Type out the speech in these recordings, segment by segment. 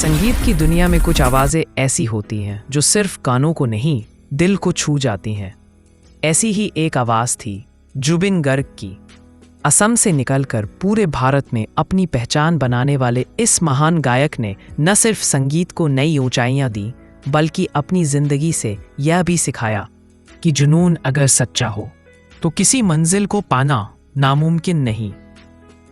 संगीत की दुनिया में कुछ आवाज़ें ऐसी होती हैं जो सिर्फ कानों को नहीं, दिल को छू जाती हैं। ऐसी ही एक आवाज़ थी जुबिन गर्ग की। असम से निकलकर पूरे भारत में अपनी पहचान बनाने वाले इस महान गायक ने न सिर्फ संगीत को नई ऊंचाइयां दी, बल्कि अपनी ज़िंदगी से यह भी सिखाया कि जुनून अगर सच्चा हो तो किसी मंजिल को पाना नामुमकिन नहीं।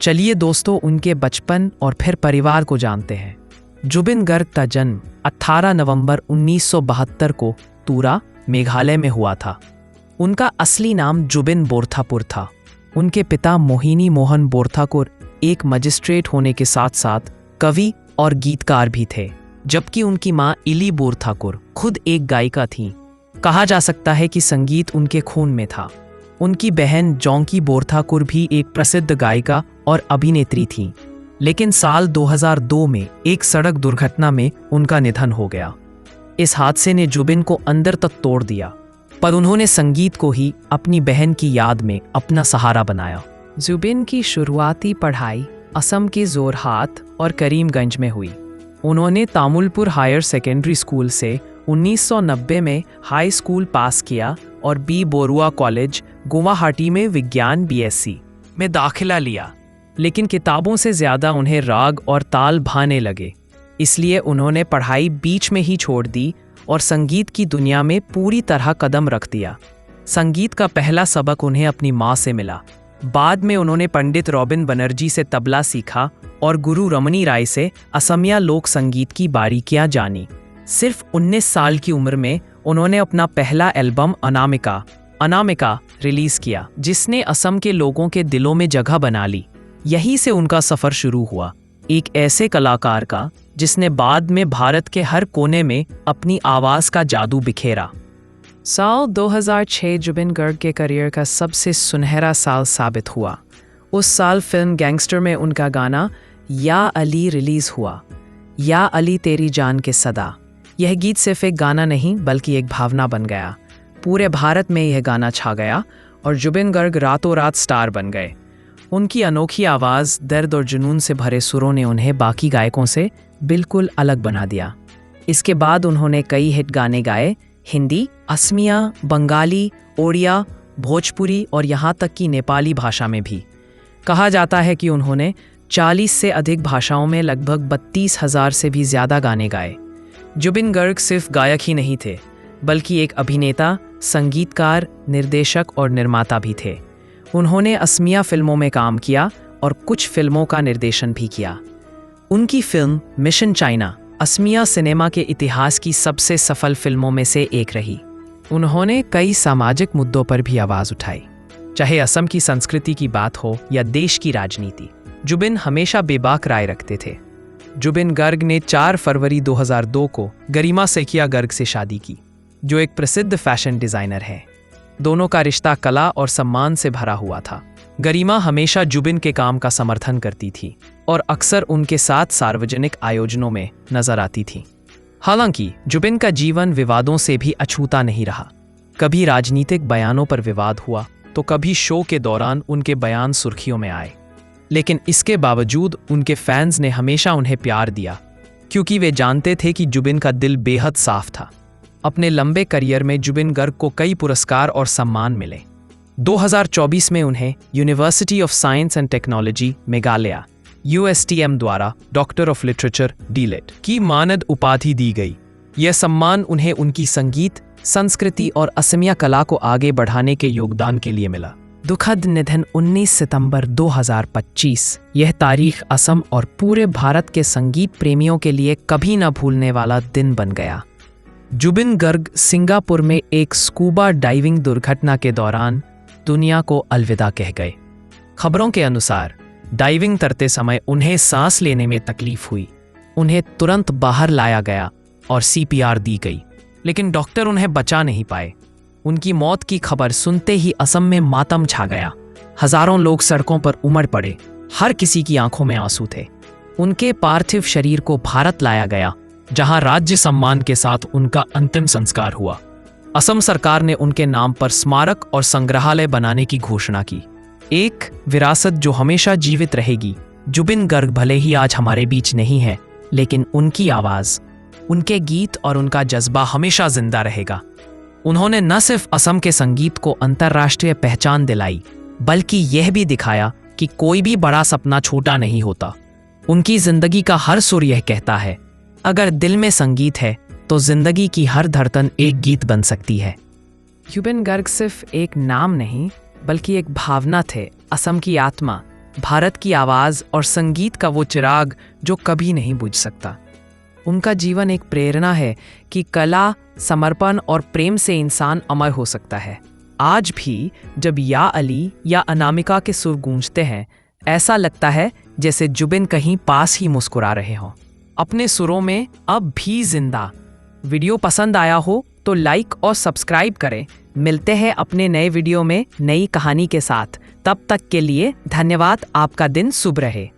चलिए दोस्तों, उनके बचपन और फिर परिवार को जानते हैं। जुबिन गर्ग का जन्म 18 नवंबर 1972 को तुरा, मेघालय में हुआ था। उनका असली नाम जुबिन बोरथापुर था। उनके पिता मोहिनी मोहन बोरथाकुर एक मजिस्ट्रेट होने के साथ साथ कवि और गीतकार भी थे, जबकि उनकी मां इली बोरथाकुर खुद एक गायिका थीं। कहा जा सकता है कि संगीत उनके खून में था। उनकी बहन जॉन्की बोरथाकुर भी एक प्रसिद्ध गायिका और अभिनेत्री थीं, लेकिन साल 2002 में एक सड़क दुर्घटना में उनका निधन हो गया। इस हादसे ने जुबिन को अंदर तक तोड़ दिया, पर उन्होंने संगीत को ही अपनी बहन की याद में अपना सहारा बनाया। जुबिन की शुरुआती पढ़ाई असम के जोरहाट और करीमगंज में हुई। उन्होंने तामुलपुर हायर सेकेंडरी स्कूल से 1990 में हाई स्कूल पास किया और बी बोरुआ कॉलेज गुवाहाटी में विज्ञान BSc में दाखिला लिया। लेकिन किताबों से ज़्यादा उन्हें राग और ताल भाने लगे, इसलिए उन्होंने पढ़ाई बीच में ही छोड़ दी और संगीत की दुनिया में पूरी तरह कदम रख दिया। संगीत का पहला सबक उन्हें अपनी माँ से मिला। बाद में उन्होंने पंडित रॉबिन बनर्जी से तबला सीखा और गुरु रमनी राय से असमिया लोक संगीत की बारीकियां जानी। सिर्फ 19 साल की उम्र में उन्होंने अपना पहला एल्बम अनामिका रिलीज किया, जिसने असम के लोगों के दिलों में जगह बना ली। यहीं से उनका सफर शुरू हुआ, एक ऐसे कलाकार का जिसने बाद में भारत के हर कोने में अपनी आवाज़ का जादू बिखेरा। साल 2006 जुबिन गर्ग के करियर का सबसे सुनहरा साल साबित हुआ। उस साल फिल्म गैंगस्टर में उनका गाना या अली रिलीज हुआ। या अली तेरी जान के सदा। यह गीत सिर्फ एक गाना नहीं बल्कि एक भावना बन गया। पूरे भारत में यह गाना छा गया और जुबिन गर्ग रातों रात स्टार बन गए। उनकी अनोखी आवाज़, दर्द और जुनून से भरे सुरों ने उन्हें बाकी गायकों से बिल्कुल अलग बना दिया। इसके बाद उन्होंने कई हिट गाने गाए, हिंदी, असमिया, बंगाली, ओडिया, भोजपुरी और यहाँ तक कि नेपाली भाषा में भी। कहा जाता है कि उन्होंने 40 से अधिक भाषाओं में लगभग 32,000 से भी ज़्यादा गाने गाए। जुबिन गर्ग सिर्फ गायक ही नहीं थे, बल्कि एक अभिनेता, संगीतकार, निर्देशक और निर्माता भी थे। उन्होंने असमिया फिल्मों में काम किया और कुछ फिल्मों का निर्देशन भी किया। उनकी film mission China Asamiya cinema के इतिहास की सबसे सफल फिल्मों में से एक रही। उन्होंने कई सामाजिक मुद्दों पर भी आवाज़ उठाई, चाहे असम की संस्कृति की बात हो या देश की राजनीति। जुबिन हमेशा बेबाक राय रखते थे। जुबिन गर्ग ने 4 फरवरी 2002 को गरिमा सेकिया गर्ग से शादी की, जो एक प्रसिद्ध फैशन डिज़ाइनर है। दोनों का रिश्ता कला और सम्मान से भरा हुआ था। गरिमा हमेशा जुबिन के काम का समर्थन करती थी और अक्सर उनके साथ सार्वजनिक आयोजनों में नजर आती थी। हालांकि जुबिन का जीवन विवादों से भी अछूता नहीं रहा। कभी राजनीतिक बयानों पर विवाद हुआ तो कभी शो के दौरान उनके बयान सुर्खियों में आए। लेकिन इसके बावजूद उनके फैंस ने हमेशा उन्हें प्यार दिया, क्योंकि वे जानते थे कि जुबिन का दिल बेहद साफ था। अपने लंबे करियर में जुबिन गर्ग को कई पुरस्कार और सम्मान मिले। 2024 में उन्हें university of science and technology Meghalaya USTM द्वारा डॉक्टर ऑफ लिटरेचर DLitt की मानद उपाधि दी गई। यह सम्मान उन्हें उनकी संगीत, संस्कृति और असमिया कला को आगे बढ़ाने के योगदान के लिए मिला। दुखद निधन 19 सितंबर 2025। यह तारीख असम और पूरे भारत के संगीत प्रेमियों के लिए कभी न भूलने वाला दिन बन गया। जुबिन गर्ग सिंगापुर में एक स्कूबा डाइविंग दुर्घटना के दौरान दुनिया को अलविदा कह गए। खबरों के अनुसार डाइविंग करते समय उन्हें सांस लेने में तकलीफ हुई। उन्हें तुरंत बाहर लाया गया और CPR दी गई, लेकिन डॉक्टर उन्हें बचा नहीं पाए। उनकी मौत की खबर सुनते ही असम में मातम छा गया। हजारों लोग सड़कों पर उमड़ पड़े। हर किसी की आंखों में आंसू थे। उनके पार्थिव शरीर को भारत लाया गया, जहां राज्य सम्मान के साथ उनका अंतिम संस्कार हुआ। असम सरकार ने उनके नाम पर स्मारक और संग्रहालय बनाने की घोषणा की। एक विरासत जो हमेशा जीवित रहेगी। जुबिन गर्ग भले ही आज हमारे बीच नहीं है, लेकिन उनकी आवाज, उनके गीत और उनका जज्बा हमेशा जिंदा रहेगा। उन्होंने न सिर्फ असम के संगीत को अंतर्राष्ट्रीय पहचान दिलाई, बल्कि यह भी दिखाया कि कोई भी बड़ा सपना छोटा नहीं होता। उनकी जिंदगी का हर सुर यह कहता है, अगर दिल में संगीत है तो जिंदगी की हर धड़कन एक गीत बन सकती है। जुबिन गर्ग सिर्फ एक नाम नहीं, बल्कि एक भावना थे, असम की आत्मा, भारत की आवाज और संगीत का वो चिराग जो कभी नहीं बुझ सकता। उनका जीवन एक प्रेरणा है कि कला, समर्पण और प्रेम से इंसान अमर हो सकता है। आज भी जब या अली या अनामिका के सुर गूंजते हैं, ऐसा लगता है जैसे जुबिन कहीं पास ही मुस्कुरा रहे हों, अपने सुरों में अब भी जिंदा। वीडियो पसंद आया हो तो लाइक और सब्सक्राइब करें। मिलते हैं अपने नए वीडियो में नई कहानी के साथ। तब तक के लिए धन्यवाद। आपका दिन शुभ रहे।